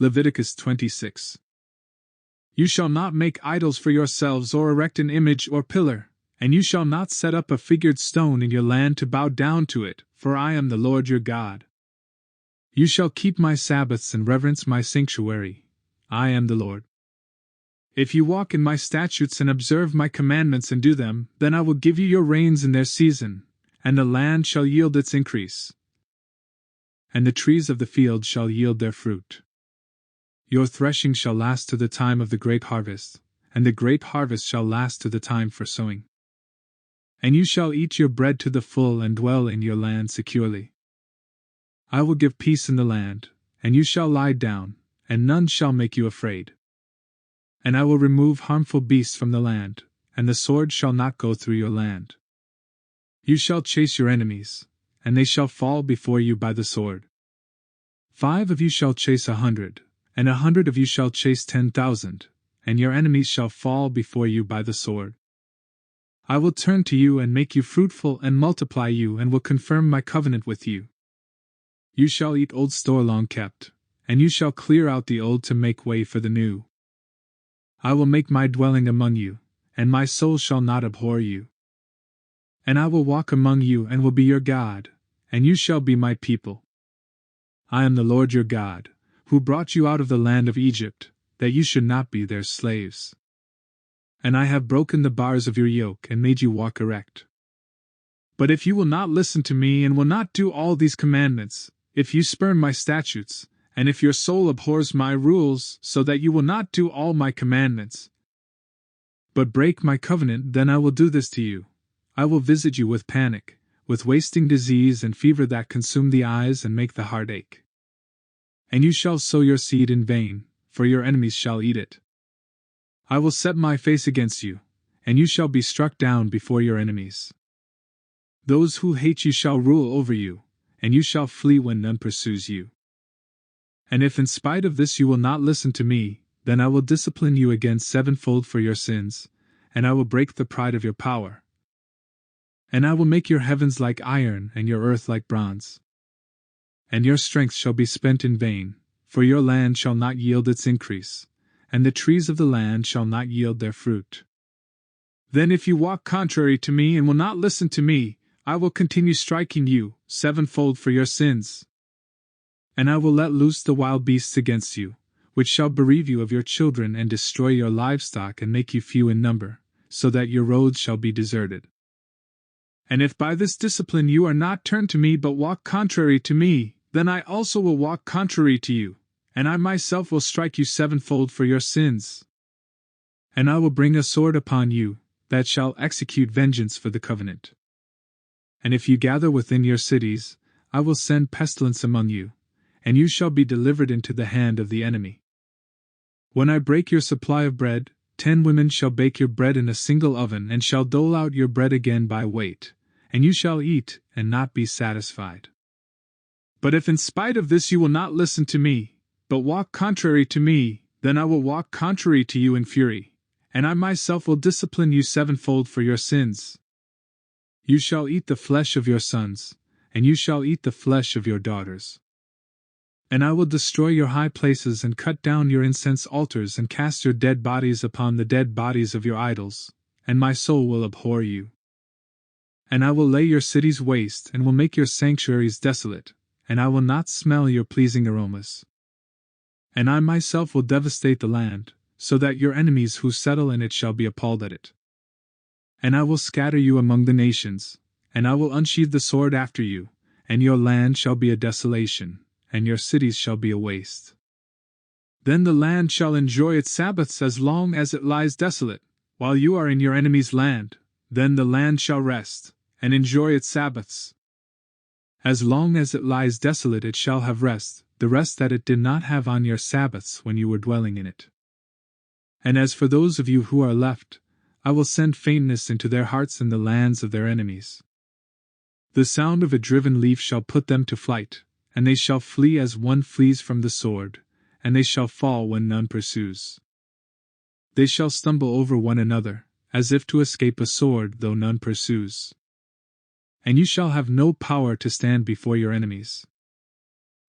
Leviticus 26. You shall not make idols for yourselves or erect an image or pillar, and you shall not set up a figured stone in your land to bow down to it, for I am the Lord your God. You shall keep my Sabbaths and reverence my sanctuary. I am the Lord. If you walk in my statutes and observe my commandments and do them, then I will give you your rains in their season, and the land shall yield its increase, and the trees of the field shall yield their fruit. Your threshing shall last to the time of the grape harvest, and the grape harvest shall last to the time for sowing. And you shall eat your bread to the full and dwell in your land securely. I will give peace in the land, and you shall lie down, and none shall make you afraid. And I will remove harmful beasts from the land, and the sword shall not go through your land. You shall chase your enemies, and they shall fall before you by the sword. 5 of you shall chase 100, and 100 of you shall chase 10,000, and your enemies shall fall before you by the sword. I will turn to you and make you fruitful and multiply you and will confirm my covenant with you. You shall eat old store long kept, and you shall clear out the old to make way for the new. I will make my dwelling among you, and my soul shall not abhor you. And I will walk among you and will be your God, and you shall be my people. I am the Lord your God, who brought you out of the land of Egypt, that you should not be their slaves. And I have broken the bars of your yoke and made you walk erect. But if you will not listen to me and will not do all these commandments, if you spurn my statutes, and if your soul abhors my rules so that you will not do all my commandments, but break my covenant, then I will do this to you. I will visit you with panic, with wasting disease and fever that consume the eyes and make the heart ache. And you shall sow your seed in vain, for your enemies shall eat it. I will set my face against you, and you shall be struck down before your enemies. Those who hate you shall rule over you, and you shall flee when none pursues you. And if in spite of this you will not listen to me, then I will discipline you again sevenfold for your sins, and I will break the pride of your power. And I will make your heavens like iron and your earth like bronze. And your strength shall be spent in vain, for your land shall not yield its increase, and the trees of the land shall not yield their fruit. Then if you walk contrary to me and will not listen to me, I will continue striking you sevenfold for your sins. And I will let loose the wild beasts against you, which shall bereave you of your children and destroy your livestock and make you few in number, so that your roads shall be deserted. And if by this discipline you are not turned to me but walk contrary to me, then I also will walk contrary to you, and I myself will strike you sevenfold for your sins. And I will bring a sword upon you, that shall execute vengeance for the covenant. And if you gather within your cities, I will send pestilence among you, and you shall be delivered into the hand of the enemy. When I break your supply of bread, 10 women shall bake your bread in a single oven and shall dole out your bread again by weight, and you shall eat and not be satisfied. But if in spite of this you will not listen to me, but walk contrary to me, then I will walk contrary to you in fury, and I myself will discipline you sevenfold for your sins. You shall eat the flesh of your sons, and you shall eat the flesh of your daughters. And I will destroy your high places and cut down your incense altars and cast your dead bodies upon the dead bodies of your idols, and my soul will abhor you. And I will lay your cities waste and will make your sanctuaries desolate, and I will not smell your pleasing aromas. And I myself will devastate the land, so that your enemies who settle in it shall be appalled at it. And I will scatter you among the nations, and I will unsheathe the sword after you, and your land shall be a desolation, and your cities shall be a waste. Then the land shall enjoy its Sabbaths as long as it lies desolate, while you are in your enemy's land. Then the land shall rest, and enjoy its Sabbaths. As long as it lies desolate it shall have rest, the rest that it did not have on your Sabbaths when you were dwelling in it. And as for those of you who are left, I will send faintness into their hearts in the lands of their enemies. The sound of a driven leaf shall put them to flight, and they shall flee as one flees from the sword, and they shall fall when none pursues. They shall stumble over one another, as if to escape a sword though none pursues. And you shall have no power to stand before your enemies.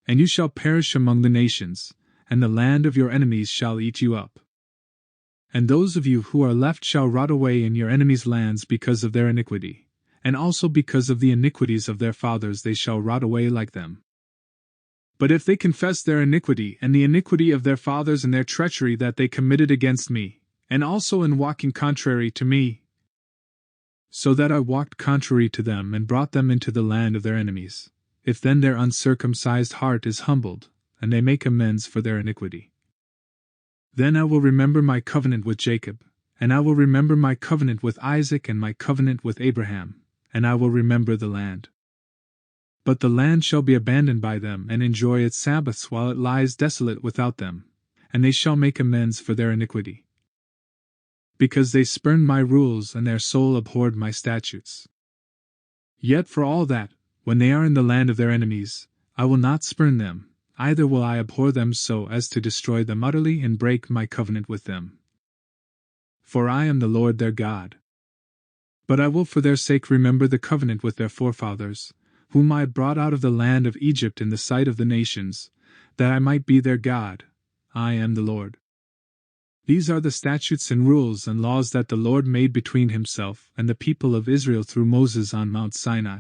And you shall perish among the nations, and the land of your enemies shall eat you up. And those of you who are left shall rot away in your enemies' lands because of their iniquity, and also because of the iniquities of their fathers they shall rot away like them. But if they confess their iniquity and the iniquity of their fathers and their treachery that they committed against me, and also in walking contrary to me, so that I walked contrary to them and brought them into the land of their enemies, if then their uncircumcised heart is humbled, and they make amends for their iniquity, then I will remember my covenant with Jacob, and I will remember my covenant with Isaac and my covenant with Abraham, and I will remember the land. But the land shall be abandoned by them and enjoy its Sabbaths while it lies desolate without them, and they shall make amends for their iniquity, because they spurned my rules and their soul abhorred my statutes. Yet for all that, when they are in the land of their enemies, I will not spurn them, either will I abhor them so as to destroy them utterly and break my covenant with them. For I am the Lord their God. But I will for their sake remember the covenant with their forefathers, whom I brought out of the land of Egypt in the sight of the nations, that I might be their God. I am the Lord. These are the statutes and rules and laws that the Lord made between himself and the people of Israel through Moses on Mount Sinai.